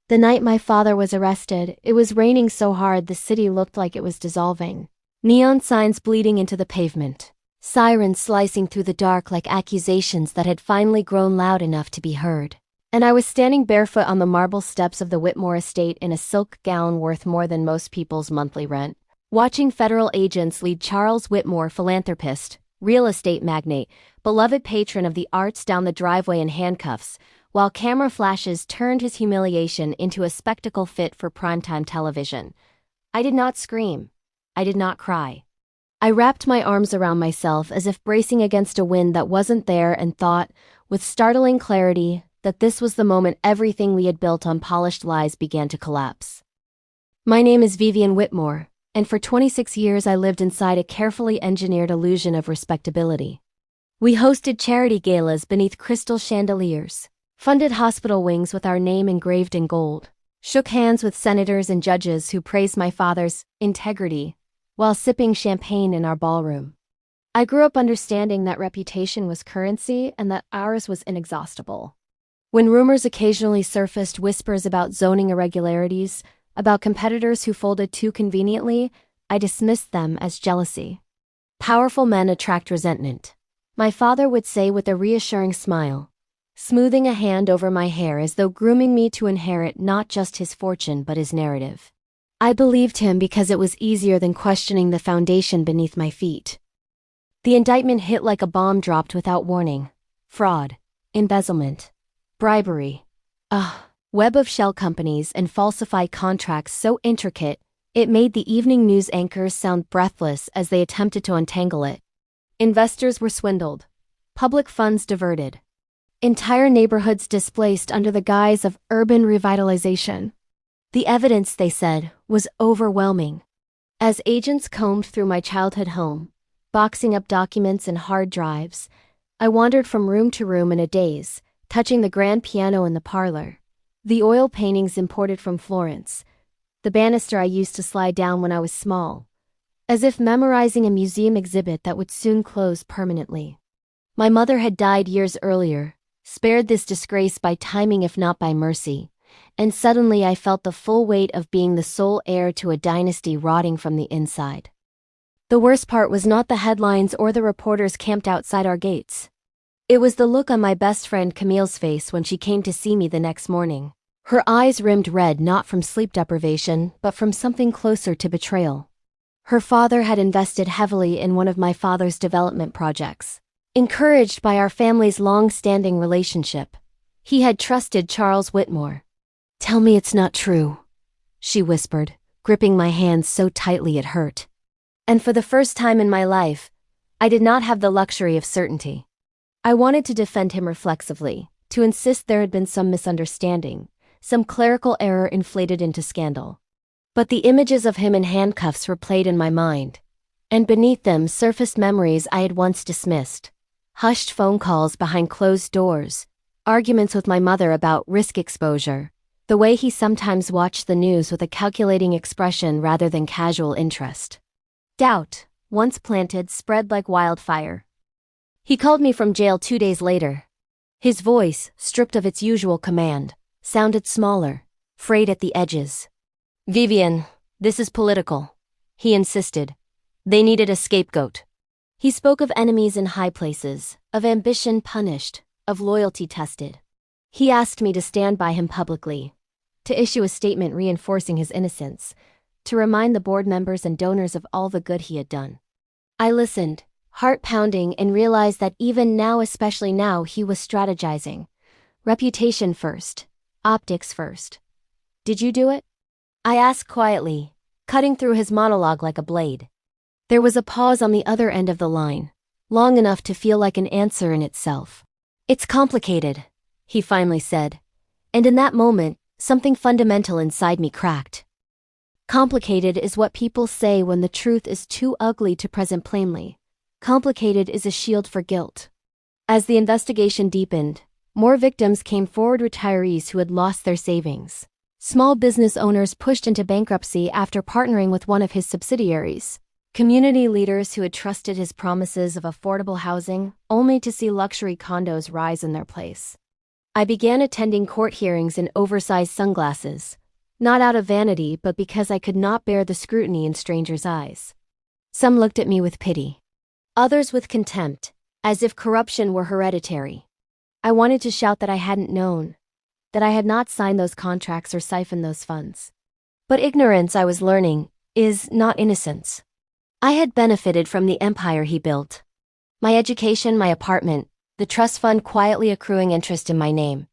The night my father was arrested, it was raining so hard the city looked like it was dissolving. Neon signs bleeding into the pavement. Sirens slicing through the dark like accusations that had finally grown loud enough to be heard. And I was standing barefoot on the marble steps of the Whitmore estate in a silk gown worth more than most people's monthly rent, watching federal agents lead Charles Whitmore, philanthropist, real estate magnate, beloved patron of the arts, down the driveway in handcuffs, while camera flashes turned his humiliation into a spectacle fit for primetime television. I did not scream. I did not cry. I wrapped my arms around myself as if bracing against a wind that wasn't there and thought, with startling clarity, that this was the moment everything we had built on polished lies began to collapse. My name is Vivian Whitmore, and for 26 years I lived inside a carefully engineered illusion of respectability. We hosted charity galas beneath crystal chandeliers, funded hospital wings with our name engraved in gold, shook hands with senators and judges who praised my father's integrity while sipping champagne in our ballroom. I grew up understanding that reputation was currency and that ours was inexhaustible. When rumors occasionally surfaced, whispers about zoning irregularities, about competitors who folded too conveniently, I dismissed them as jealousy. Powerful men attract resentment, my father would say with a reassuring smile, smoothing a hand over my hair as though grooming me to inherit not just his fortune but his narrative. I believed him because it was easier than questioning the foundation beneath my feet. The indictment hit like a bomb dropped without warning. Fraud, embezzlement, bribery. Web of shell companies and falsified contracts so intricate, it made the evening news anchors sound breathless as they attempted to untangle it. Investors were swindled, public funds diverted, entire neighborhoods displaced under the guise of urban revitalization. The evidence, they said, was overwhelming. As agents combed through my childhood home, boxing up documents and hard drives, I wandered from room to room in a daze, touching the grand piano in the parlor, the oil paintings imported from Florence, the banister I used to slide down when I was small, as if memorizing a museum exhibit that would soon close permanently. My mother had died years earlier, spared this disgrace by timing if not by mercy, and suddenly I felt the full weight of being the sole heir to a dynasty rotting from the inside. The worst part was not the headlines or the reporters camped outside our gates. It was the look on my best friend Camille's face when she came to see me the next morning. Her eyes rimmed red not from sleep deprivation but from something closer to betrayal. Her father had invested heavily in one of my father's development projects. Encouraged by our family's long-standing relationship, he had trusted Charles Whitmore. "Tell me it's not true," she whispered, gripping my hand so tightly it hurt. And for the first time in my life, I did not have the luxury of certainty. I wanted to defend him reflexively, to insist there had been some misunderstanding, some clerical error inflated into scandal. But the images of him in handcuffs replayed in my mind, and beneath them surfaced memories I had once dismissed. Hushed phone calls behind closed doors, arguments with my mother about risk exposure, the way he sometimes watched the news with a calculating expression rather than casual interest. Doubt, once planted, spread like wildfire. He called me from jail 2 days later. His voice, stripped of its usual command, sounded smaller, frayed at the edges. "Vivian, this is political," he insisted. "They needed a scapegoat." He spoke of enemies in high places, of ambition punished, of loyalty tested. He asked me to stand by him publicly, to issue a statement reinforcing his innocence, to remind the board members and donors of all the good he had done. I listened, heart pounding, and realized that even now, especially now, he was strategizing. Reputation first, optics first. "Did you do it?" I asked quietly, cutting through his monologue like a blade. There was a pause on the other end of the line, long enough to feel like an answer in itself. "It's complicated," he finally said, and in that moment, something fundamental inside me cracked. Complicated is what people say when the truth is too ugly to present plainly. Complicated is a shield for guilt. As the investigation deepened, more victims came forward, retirees who had lost their savings. Small business owners pushed into bankruptcy after partnering with one of his subsidiaries. Community leaders who had trusted his promises of affordable housing only to see luxury condos rise in their place. I began attending court hearings in oversized sunglasses, not out of vanity but because I could not bear the scrutiny in strangers' eyes. Some looked at me with pity. Others with contempt, as if corruption were hereditary. I wanted to shout that I hadn't known, that I had not signed those contracts or siphoned those funds. But ignorance, I was learning, is not innocence. I had benefited from the empire he built. My education, my apartment, the trust fund quietly accruing interest in my name.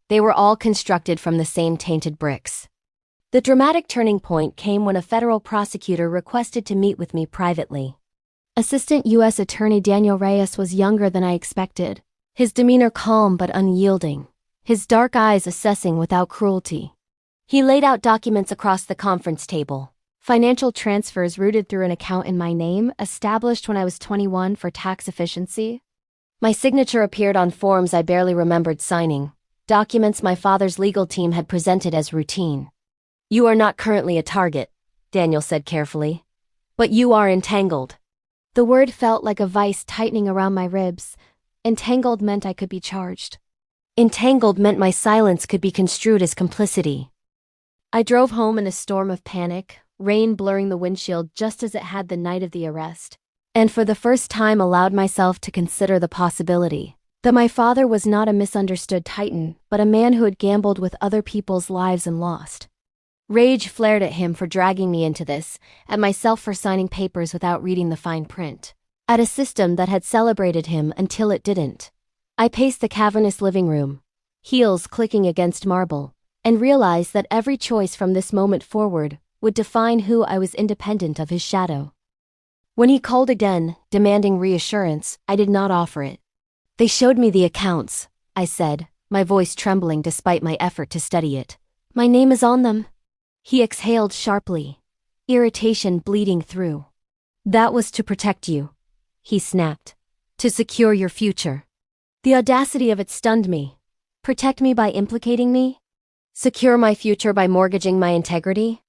They were all constructed from the same tainted bricks. The dramatic turning point came when a federal prosecutor requested to meet with me privately. Assistant U.S. Attorney Daniel Reyes was younger than I expected, his demeanor calm but unyielding, his dark eyes assessing without cruelty. He laid out documents across the conference table. Financial transfers routed through an account in my name, established when I was 21 for tax efficiency. My signature appeared on forms I barely remembered signing, documents my father's legal team had presented as routine. "You are not currently a target," Daniel said carefully, "but you are entangled." The word felt like a vice tightening around my ribs. Entangled meant I could be charged. Entangled meant my silence could be construed as complicity. I drove home in a storm of panic, rain blurring the windshield just as it had the night of the arrest, and for the first time allowed myself to consider the possibility that my father was not a misunderstood titan, but a man who had gambled with other people's lives and lost. Rage flared at him for dragging me into this, at myself for signing papers without reading the fine print, at a system that had celebrated him until it didn't. I paced the cavernous living room, heels clicking against marble, and realized that every choice from this moment forward would define who I was independent of his shadow. When he called again, demanding reassurance, I did not offer it. "They showed me the accounts," I said, my voice trembling despite my effort to steady it. "My name is on them." He exhaled sharply, irritation bleeding through. "That was to protect you," he snapped. "To secure your future." The audacity of it stunned me. Protect me by implicating me? Secure my future by mortgaging my integrity?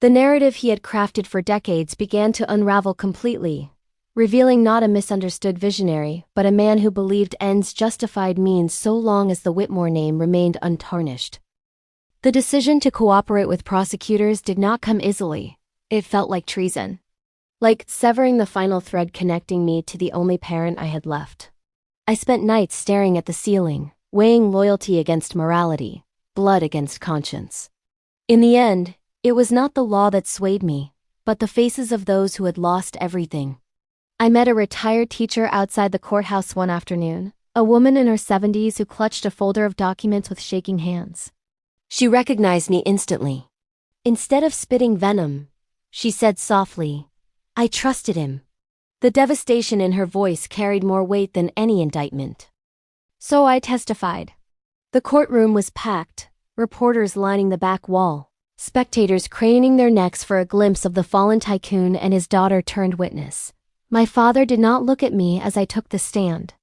The narrative he had crafted for decades began to unravel completely, revealing not a misunderstood visionary, but a man who believed ends justified means so long as the Whitmore name remained untarnished. The decision to cooperate with prosecutors did not come easily. It felt like treason. Like severing the final thread connecting me to the only parent I had left. I spent nights staring at the ceiling, weighing loyalty against morality, blood against conscience. In the end, it was not the law that swayed me, but the faces of those who had lost everything. I met a retired teacher outside the courthouse one afternoon, a woman in her 70s who clutched a folder of documents with shaking hands. She recognized me instantly. Instead of spitting venom, she said softly, "I trusted him." The devastation in her voice carried more weight than any indictment. So I testified. The courtroom was packed, reporters lining the back wall, spectators craning their necks for a glimpse of the fallen tycoon and his daughter turned witness. My father did not look at me as I took the stand.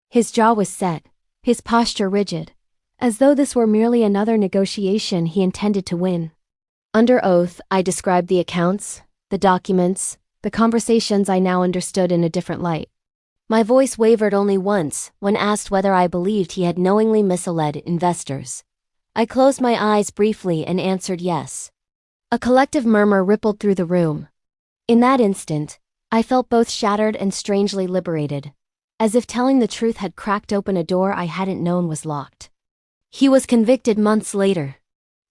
His jaw was set, his posture rigid, as though this were merely another negotiation he intended to win. Under oath, I described the accounts, the documents, the conversations I now understood in a different light. My voice wavered only once when asked whether I believed he had knowingly misled investors. I closed my eyes briefly and answered yes. A collective murmur rippled through the room. In that instant, I felt both shattered and strangely liberated, as if telling the truth had cracked open a door I hadn't known was locked. He was convicted months later.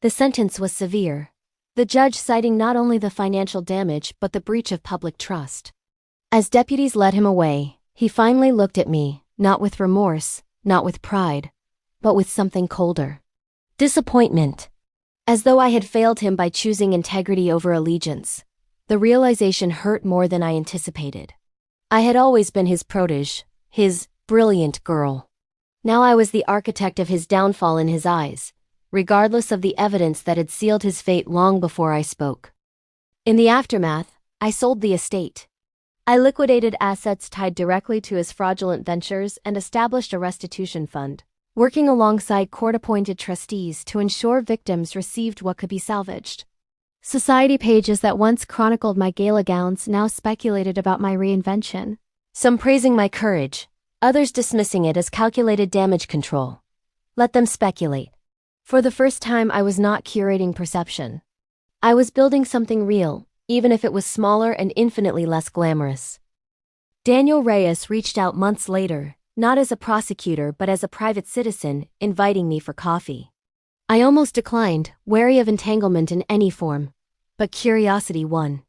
The sentence was severe, the judge citing not only the financial damage but the breach of public trust. As deputies led him away, he finally looked at me, not with remorse, not with pride, but with something colder. Disappointment. As though I had failed him by choosing integrity over allegiance. The realization hurt more than I anticipated. I had always been his protege, his brilliant girl. Now I was the architect of his downfall in his eyes, regardless of the evidence that had sealed his fate long before I spoke. In the aftermath, I sold the estate. I liquidated assets tied directly to his fraudulent ventures and established a restitution fund, working alongside court-appointed trustees to ensure victims received what could be salvaged. Society pages that once chronicled my gala gowns now speculated about my reinvention, some praising my courage, others dismissing it as calculated damage control. Let them speculate. For the first time, I was not curating perception. I was building something real, even if it was smaller and infinitely less glamorous. Daniel Reyes reached out months later, not as a prosecutor but as a private citizen, inviting me for coffee. I almost declined, wary of entanglement in any form. But curiosity won.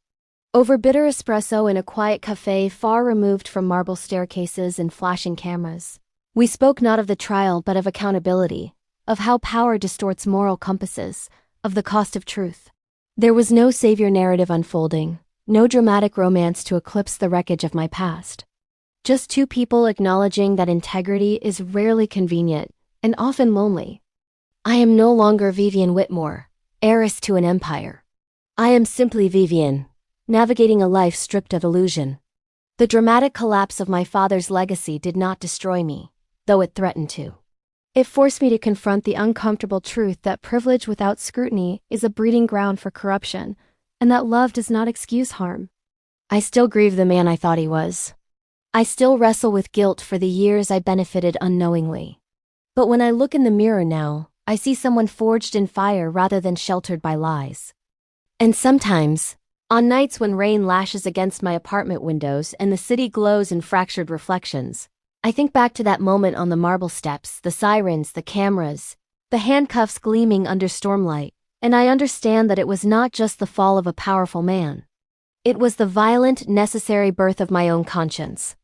Over bitter espresso in a quiet cafe far removed from marble staircases and flashing cameras, we spoke not of the trial but of accountability, of how power distorts moral compasses, of the cost of truth. There was no savior narrative unfolding, no dramatic romance to eclipse the wreckage of my past. Just two people acknowledging that integrity is rarely convenient and often lonely. I am no longer Vivian Whitmore, heiress to an empire. I am simply Vivian, navigating a life stripped of illusion. The dramatic collapse of my father's legacy did not destroy me, though it threatened to. It forced me to confront the uncomfortable truth that privilege without scrutiny is a breeding ground for corruption, and that love does not excuse harm. I still grieve the man I thought he was. I still wrestle with guilt for the years I benefited unknowingly. But when I look in the mirror now, I see someone forged in fire rather than sheltered by lies. And sometimes, on nights when rain lashes against my apartment windows and the city glows in fractured reflections, I think back to that moment on the marble steps, the sirens, the cameras, the handcuffs gleaming under stormlight, and I understand that it was not just the fall of a powerful man. It was the violent, necessary birth of my own conscience.